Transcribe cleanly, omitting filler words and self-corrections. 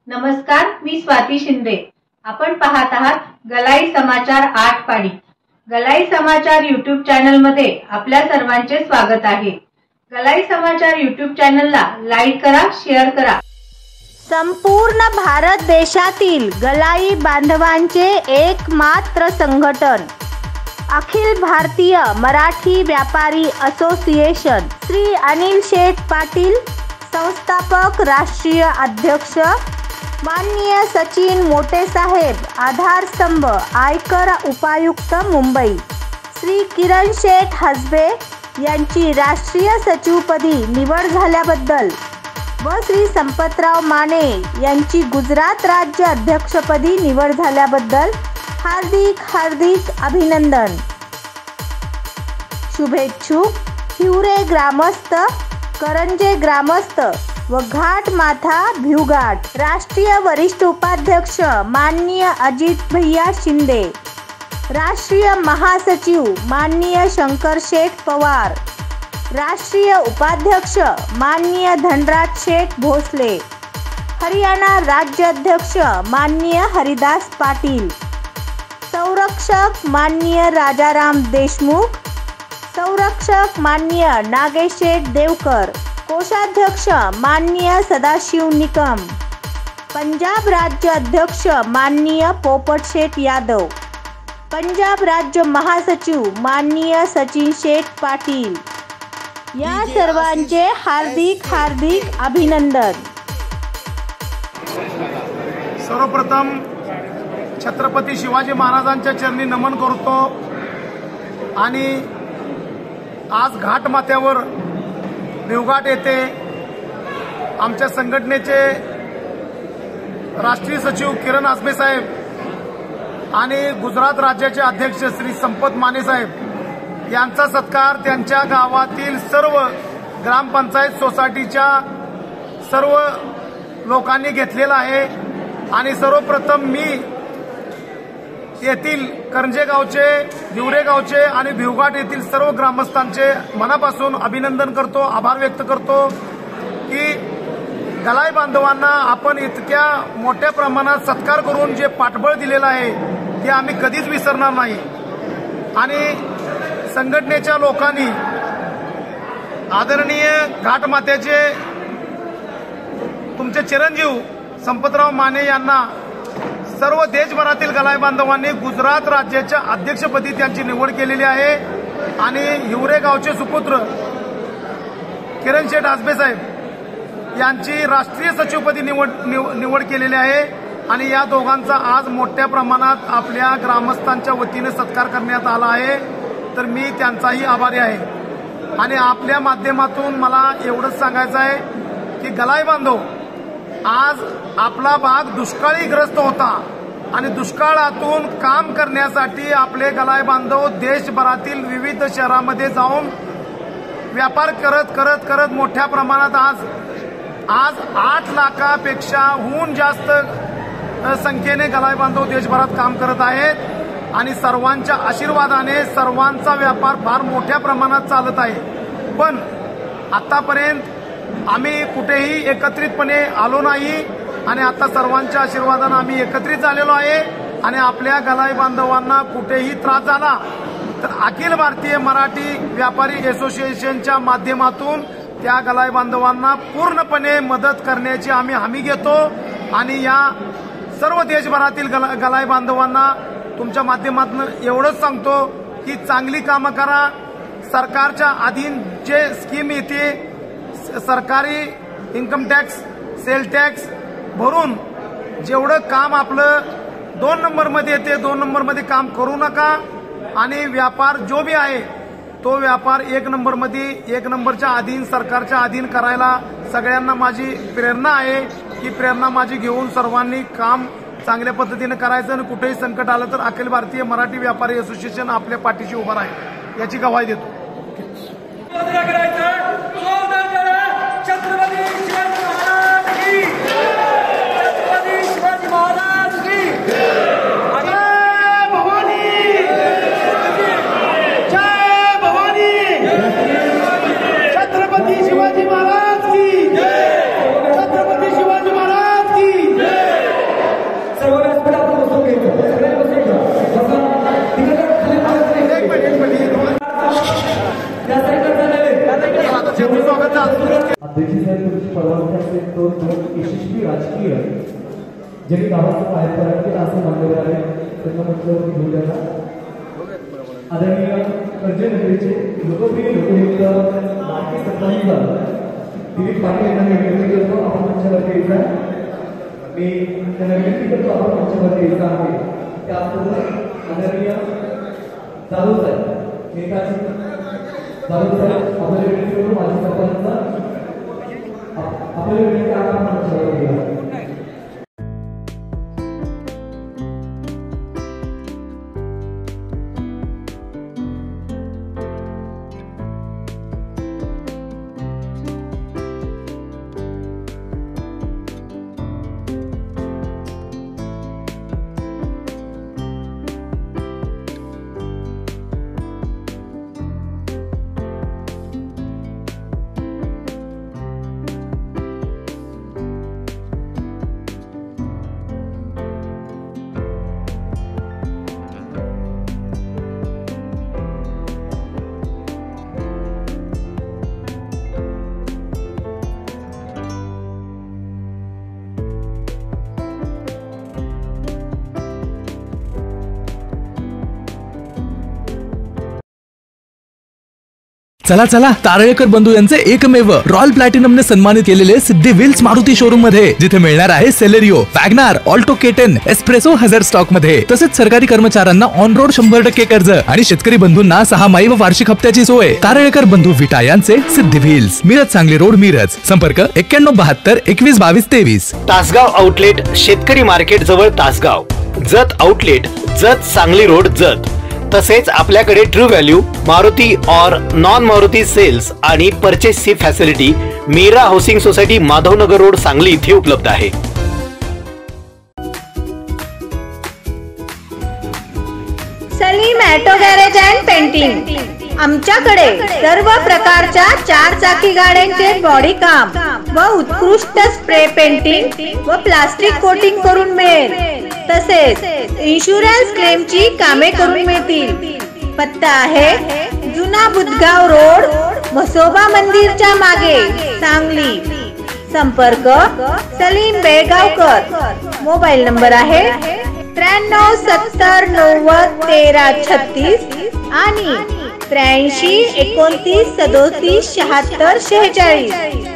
नमस्कार, मी स्वाती शिंदे। आपण पाहत आहात गलाई समाचार 8 पाडी। गलाई समाचार YouTube चॅनल मध्ये आपल्या सर्वांचे स्वागत आहे। गलाई समाचार YouTube चॅनलला लाईक करा, शेअर करा। संपूर्ण भारत देशातील गलाई बांधवांचे एकमात्र संघटन अखिल भारतीय मराठी व्यापारी असोसिएशन, श्री अनिल शेठ पाटील संस्थापक राष्ट्रीय अध्यक्ष, माननीय सचिन मोटे साहेब आधारस्तंभ आयकर उपायुक्त मुंबई, श्री किरण शेठ हसबे यांची राष्ट्रीय सचिवपदी निवड झाल्याबद्दल व श्री संपतराव माने यांची गुजरात राज्य अध्यक्षपदी निवड झाल्याबद्दल हार्दिक हार्दिक अभिनंदन। शुभेच्छुक हिवरे ग्रामस्थ, करंजे ग्रामस्थ व घाट माथा भिवघाट। राष्ट्रीय वरिष्ठ उपाध्यक्ष माननीय अजित भैया शिंदे, राष्ट्रीय महासचिव माननीय शंकर शेठ पवार, राष्ट्रीय उपाध्यक्ष माननीय धनराज शेठ भोसले, हरियाणा राज्य अध्यक्ष माननीय हरिदास पाटील, संरक्षक माननीय राजाराम देशमुख, संरक्षक माननीय नागेश शेठ देवकर, कोषाध्यक्ष माननीय सदाशिव निकम, पंजाब राज्य अध्यक्ष माननीय पोपट शेठ यादव, पंजाब राज्य महासचिव माननीय सचिन शेठ पाटील, या सर्वांचे हार्दिक हार्दिक अभिनंदन। सर्वप्रथम छत्रपती शिवाजी महाराजांच्या चरणी नमन करतो आणि आज घाट माथ्यावर भिवघाट येथे आमच्या संघटनेचे राष्ट्रीय सचिव किरण हसबे साहेब आणि गुजरात राज्याचे अध्यक्ष श्री संपत माने साहेब यांचा सत्कार त्यांच्या गावातील सर्व ग्रामपंचायत सोसायटीच्या सर्व लोकांनी घेतलेला आहे। आणि सर्वप्रथम मी येथील करंजे गावचे, हिवरे गावचे आणि भिवघाट येथील सर्व ग्रामस्थांचे मनापासून अभिनंदन करतो, आभार व्यक्त करतो की गलाई बांधवांना आपण इतक्या मोठ्या प्रमाणात सत्कार करून जे पाठबळ दिलेलं आहे ते आम्ही कधीच विसरणार नाही। आणि संघटनेच्या लोकांनी आदरणीय घाटमात्याचे तुमचे चिरंजीव संपतराव माने यांना सर्व देशभरातील गलाई बांधवांनी गुजरात राज्याच्या अध्यक्षपदी त्यांची निवड केलेली आहे आणि हिवरे गावचे सुपुत्र किरण शेठ हसबे साहेब यांची राष्ट्रीय सचिवपदी निवड केलेली आहे। आणि या दोघांचा आज मोठ्या प्रमाणात आपल्या ग्रामस्थांच्या वतीने सत्कार करण्यात आला आहे, तर मी त्यांचाही आभारी आहे। आणि आपल्या माध्यमातून मला एवढंच सांगायचं आहे की गलाई बांधव, आज आपला भाग दुष्काळी ग्रस्त होता आणि दुष्काळातून काम करण्यासाठी आपले गलाई बांधव देशभरातील विविध शहरांमध्ये जाऊन व्यापार करत करत करत मोठ्या प्रमाणात आज 8 लाखापेक्षा हून जास्त संख्येने गलाई बांधव देशभरात काम करत आहेत आणि सर्वांच्या आशीर्वादाने सर्वांचा व्यापार फार मोठ्या प्रमाणात चालत आहे। पण आतापर्यंत आम्ही कुठेही एकत्रितपणे आलो नाही आणि आता सर्वांच्या आशीर्वादाने आम्ही एकत्रित झालेलो आहे आणि आपल्या गलाई बांधवांना कुठेही त्रास झाला तर अखिल भारतीय मराठी व्यापारी असोसिएशनच्या माध्यमातून त्या गलाई बांधवांना पूर्णपणे मदत करण्याची आम्ही हमी घेतो। आणि या सर्व देशभरातील गलाई बांधवांना तुमच्या माध्यमातून एवढंच सांगतो की चांगली कामं करा। सरकारच्या अधीन जे स्कीम येते, सरकारी इन्कम टॅक्स, सेल टॅक्स भरून जेवढं काम आपलं 2 नंबरमध्ये येते 2 नंबरमध्ये काम करू नका आणि व्यापार जो भी आहे तो व्यापार 1 नंबरमध्ये 1 नंबरच्या अधीन सरकारच्या अधीन करायला सगळ्यांना माझी प्रेरणा आहे की प्रेरणा माझी घेऊन सर्वांनी काम चांगल्या पद्धतीने करायचं आणि कुठेही संकट आलं तर अखिल भारतीय मराठी व्यापारी असोसिएशन आपल्या पाठीशी उभं राहील याची ग्वाही देतो। छत्रपती शिवाजी महाराज की जय। यशस्वी राजकीय ज्यांनी गावाचं पायापर्यंत केलं असं मानलेलं आहे त्यांना म्हटलं घेऊन द्यायला आदरणीय कर्जनगरीचे लोकप्रिय लोकयुक्त नाट्य संतांचा दिलीप पाटील यांना विनंती करतो आपण मंचावरती यायचा मी त्यांना विनंती करतो आपण मंचावरती यायचा आहे त्याचबरोबर आदरणीय जाधव साहेब नेताजी जाधव साहेब आपल्याला विनंती करतो माझ्या सरपंचा आपल्याला विनंती आपण मंचावरती यायचा चला चला तारळेकर बंधू यांचे एकमेव रॉयल प्लॅटिनमने सन्मानित केलेले सिद्धी व्हील्स मारुती शोरूम मध्ये जिथे मिळणार आहे Celerio, WagonR, Alto K ten, S Presso हजर स्टॉक मध्ये तसेच सरकारी कर्मचाऱ्यांना ऑन रोड 100% कर्ज आणि शेतकरी बंधूंना 6 माही व वार्षिक हप्त्याची सोय। तारळेकर बंधू विटा यांचे सिद्धी व्हील्स, मिरज सांगली रोड, मिरज। संपर्क 9172 21 22 23। तासगाव आउटलेट शेतकरी मार्केट जवळ तासगाव, जत आउटलेट जत सांगली रोड जत। तसेच आपल्याकडे ट्रू व्हॅल्यू, मारुती और नॉन मारुती सेल्स आणि परचेसची facility Meera housing society, Madhavnagar road, Sangli इथे उपलब्ध आहे। Salim auto garage and painting. आमच्याकडे सर्व प्रकारच्या 4 चाकी गाड्यांचे बॉडी काम व उत्कृष्ट स्प्रे पेंटिंग व प्लास्टिक कोटिंग करून मिळेल। तसेच इन्शुरन्स क्लेमची कामे करून मिळतील। पत्ता आहे जुना बुधगाव रोड, म्हसोबा मंदिरच्या मागे, सांगली। संपर्क सलीम बेळगावकर। मोबाईल नंबर आहे 93 70 90 13 36 आणि 83 29 37 76 46।